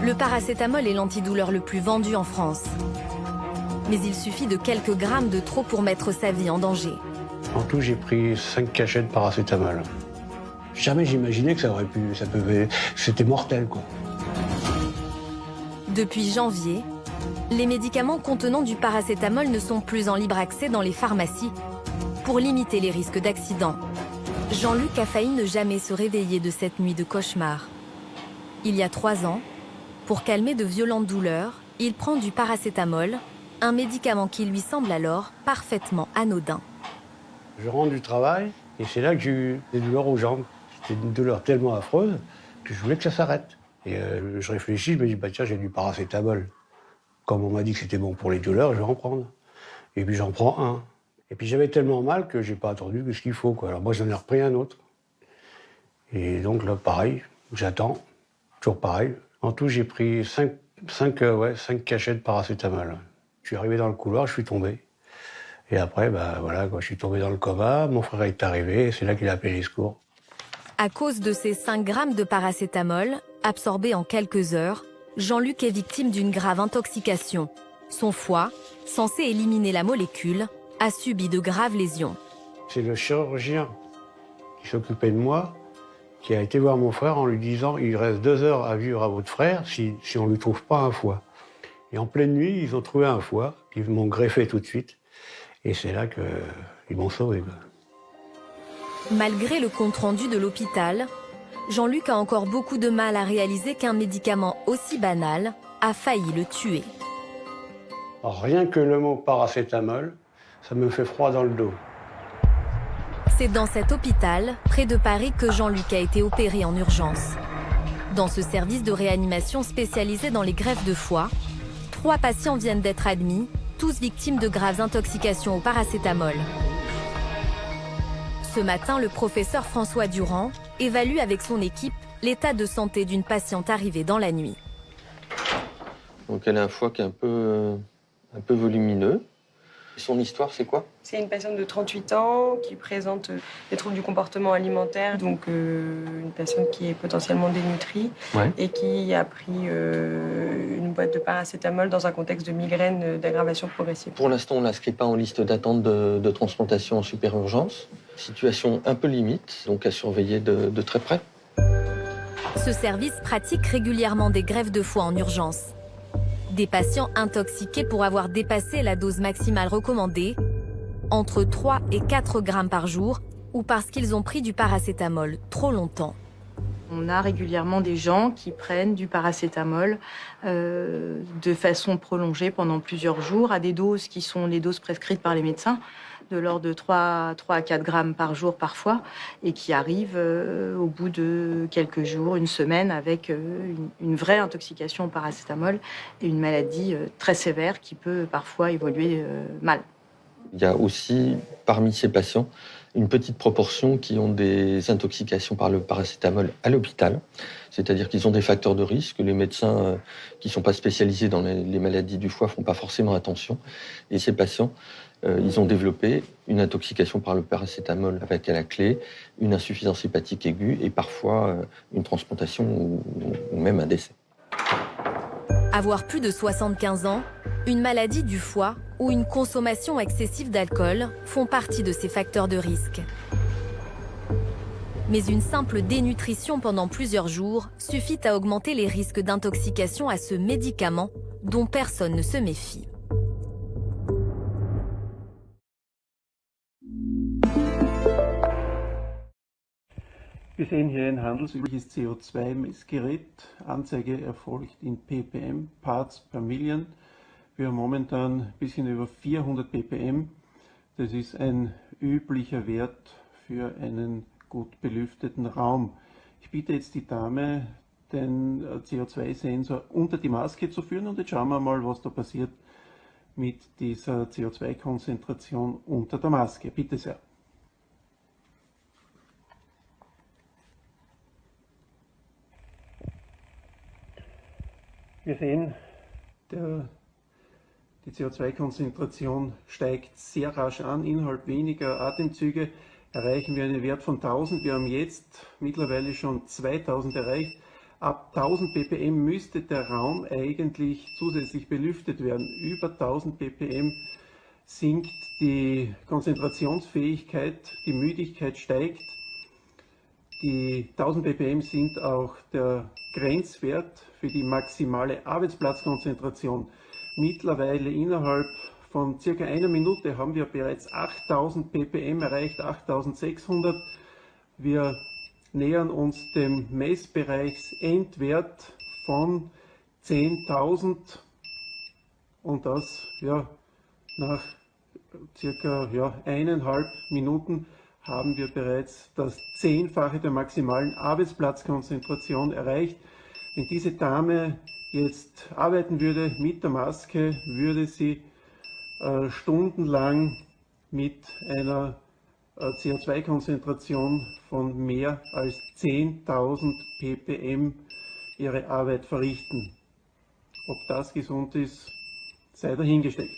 Le paracétamol est l'antidouleur le plus vendu en France. Mais il suffit de quelques grammes de trop pour mettre sa vie en danger. En tout, j'ai pris 5 cachets de paracétamol. Jamais j'imaginais que c'était mortel, quoi. Depuis janvier, les médicaments contenant du paracétamol ne sont plus en libre accès dans les pharmacies pour limiter les risques d'accident. Jean-Luc a failli ne jamais se réveiller de cette nuit de cauchemar. Il y a 3 ans, pour calmer de violentes douleurs, il prend du paracétamol, un médicament qui lui semble alors parfaitement anodin. Je rentre du travail et c'est là que j'ai eu des douleurs aux jambes. C'était une douleur tellement affreuse que je voulais que ça s'arrête. Et je réfléchis, je me dis, bah tiens, j'ai du paracétamol. Comme on m'a dit que c'était bon pour les douleurs, je vais en prendre. Et puis j'en prends un. Et puis j'avais tellement mal que j'ai pas attendu que ce qu'il faut, quoi. Alors moi, j'en ai repris un autre. Et donc là, pareil, j'attends. Toujours pareil. En tout, j'ai pris 5 cachets de paracétamol. Je suis arrivé dans le couloir, je suis tombé. Et après, bah voilà, quoi, je suis tombé dans le coma, mon frère est arrivé, et c'est là qu'il a appelé les secours. À cause de ces 5 grammes de paracétamol, absorbés en quelques heures, Jean-Luc est victime d'une grave intoxication. Son foie, censé éliminer la molécule, a subi de graves lésions. C'est le chirurgien qui s'occupait de moi, qui a été voir mon frère en lui disant « Il reste 2 heures à vivre à votre frère si on ne lui trouve pas un foie ». Et en pleine nuit, ils ont trouvé un foie, ils m'ont greffé tout de suite. Et c'est là qu'ils m'ont sauvé, quoi. Malgré le compte-rendu de l'hôpital, Jean-Luc a encore beaucoup de mal à réaliser qu'un médicament aussi banal a failli le tuer. Alors, rien que le mot paracétamol, ça me fait froid dans le dos. C'est dans cet hôpital, près de Paris, que Jean-Luc a été opéré en urgence. Dans ce service de réanimation spécialisé dans les greffes de foie, 3 patients viennent d'être admis, tous victimes de graves intoxications au paracétamol. Ce matin, le professeur François Durand évalue avec son équipe l'état de santé d'une patiente arrivée dans la nuit. Donc elle a un foie qui est un peu volumineux. Son histoire, c'est quoi? C'est une patiente de 38 ans qui présente des troubles du comportement alimentaire, donc une personne qui est potentiellement dénutrie, ouais, et qui a pris une boîte de paracétamol dans un contexte de migraine d'aggravation progressive. Pour l'instant, on ne l'inscrit pas en liste d'attente de transplantation en super urgence. Situation un peu limite, donc à surveiller de très près. Ce service pratique régulièrement des greffes de foie en urgence. Des patients intoxiqués pour avoir dépassé la dose maximale recommandée, entre 3 et 4 grammes par jour, ou parce qu'ils ont pris du paracétamol trop longtemps. On a régulièrement des gens qui prennent du paracétamol de façon prolongée pendant plusieurs jours, à des doses qui sont les doses prescrites par les médecins, de l'ordre de 3 à 4 grammes par jour parfois, et qui arrivent au bout de quelques jours, une semaine, avec une vraie intoxication au paracétamol et une maladie très sévère qui peut parfois évoluer mal. Il y a aussi, parmi ces patients, une petite proportion qui ont des intoxications par le paracétamol à l'hôpital, c'est-à-dire qu'ils ont des facteurs de risque, que les médecins qui ne sont pas spécialisés dans les maladies du foie ne font pas forcément attention. Et ces patients, ils ont développé une intoxication par le paracétamol avec à la clé une insuffisance hépatique aiguë et parfois une transplantation ou même un décès. Avoir plus de 75 ans, une maladie du foie ou une consommation excessive d'alcool font partie de ces facteurs de risque. Mais une simple dénutrition pendant plusieurs jours suffit à augmenter les risques d'intoxication à ce médicament dont personne ne se méfie. Wir sehen hier ein handelsübliches CO2-Messgerät. Anzeige erfolgt in ppm, Parts per Million. Wir haben momentan ein bisschen über 400 ppm. Das ist ein üblicher Wert für einen gut belüfteten Raum. Ich bitte jetzt die Dame, den CO2-Sensor unter die Maske zu führen, und jetzt schauen wir mal, was da passiert mit dieser CO2-Konzentration unter der Maske. Bitte sehr. Wir sehen, die CO2-Konzentration steigt sehr rasch an. Innerhalb weniger Atemzüge erreichen wir einen Wert von 1000. Wir haben jetzt mittlerweile schon 2000 erreicht. Ab 1000 ppm müsste der Raum eigentlich zusätzlich belüftet werden. Über 1000 ppm sinkt die Konzentrationsfähigkeit, die Müdigkeit steigt. Die 1000 ppm sind auch der Grenzwert für die maximale Arbeitsplatzkonzentration. Mittlerweile innerhalb von circa einer Minute haben wir bereits 8000 ppm erreicht, 8600. Wir nähern uns dem Messbereichsendwert von 10.000 und das nach circa 1,5 Minuten haben wir bereits das 10-fache der maximalen Arbeitsplatzkonzentration erreicht. Wenn diese Dame jetzt arbeiten würde mit der Maske, würde sie stundenlang mit einer CO2-Konzentration von mehr als 10.000 ppm ihre Arbeit verrichten. Ob das gesund ist, sei dahingestellt.